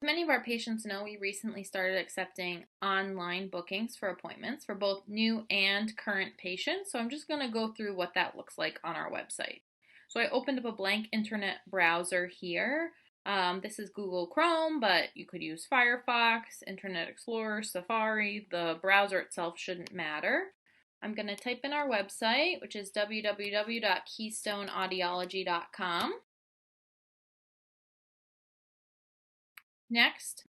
Many of our patients know we recently started accepting online bookings for appointments for both new and current patients. So I'm just going to go through what that looks like on our website. So I opened up a blank internet browser here. This is Google Chrome, but you could use Firefox, Internet Explorer, Safari. The browser itself shouldn't matter. I'm going to type in our website, which is www.keystoneaudiology.com. Next,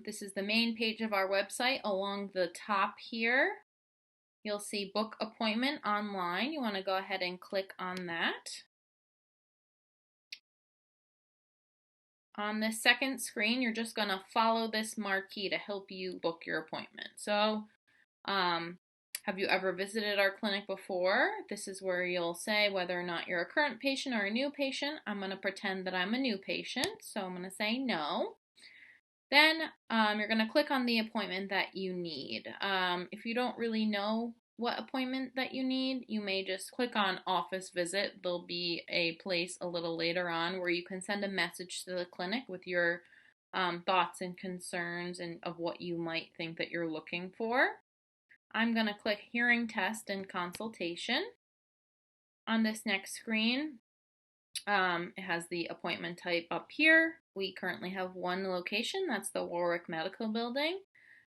this is the main page of our website. Along the top here, you'll see book appointment online. You want to go ahead and click on that. On this second screen, you're just going to follow this marquee to help you book your appointment. So, have you ever visited our clinic before? This is where you'll say whether or not you're a current patient or a new patient. I'm going to pretend that I'm a new patient, so I'm going to say no. Then you're going to click on the appointment that you need. If you don't really know what appointment that you need, you may just click on office visit. There'll be a place a little later on where you can send a message to the clinic with your thoughts and concerns and of what you might think that you're looking for. I'm going to click hearing test and consultation. On this next screen, it has the appointment type up here. We currently have one location, that's the Warwick Medical Building.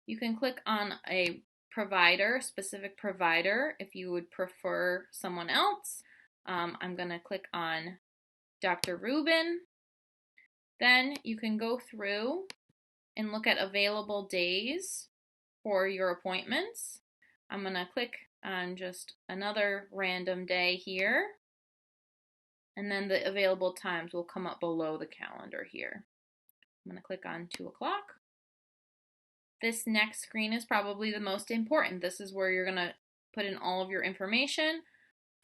You can click on a provider, specific provider, if you would prefer someone else. I'm going to click on Dr. Rubin. Then you can go through and look at available days for your appointments. I'm going to click on just another random day here. And then the available times will come up below the calendar here. I'm going to click on 2 o'clock. This next screen is probably the most important. This is where you're going to put in all of your information,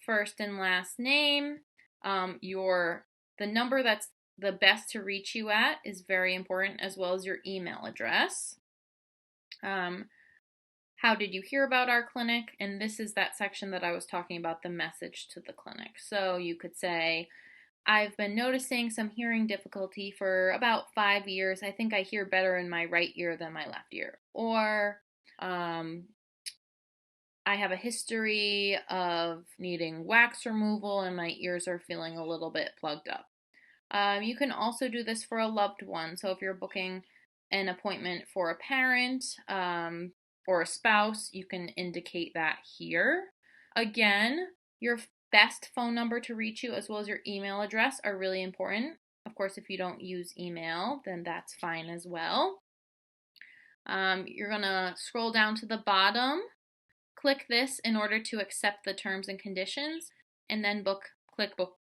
first and last name, the number that's the best to reach you at is very important, as well as your email address. How did you hear about our clinic? And this is that section that I was talking about, the message to the clinic. So you could say, I've been noticing some hearing difficulty for about 5 years. I think I hear better in my right ear than my left ear. Or I have a history of needing wax removal and my ears are feeling a little bit plugged up. You can also do this for a loved one. So if you're booking an appointment for a parent or a spouse, you can indicate that here. Again, your best phone number to reach you as well as your email address are really important. Of course, if you don't use email, then that's fine as well. You're going to scroll down to the bottom, click this in order to accept the terms and conditions, and then click book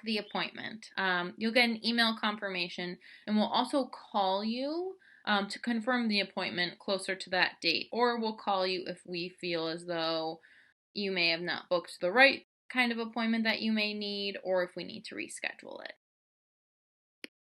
the appointment. You'll get an email confirmation, and we'll also call you to confirm the appointment closer to that date, or we'll call you if we feel as though you may have not booked the right kind of appointment that you may need, or if we need to reschedule it.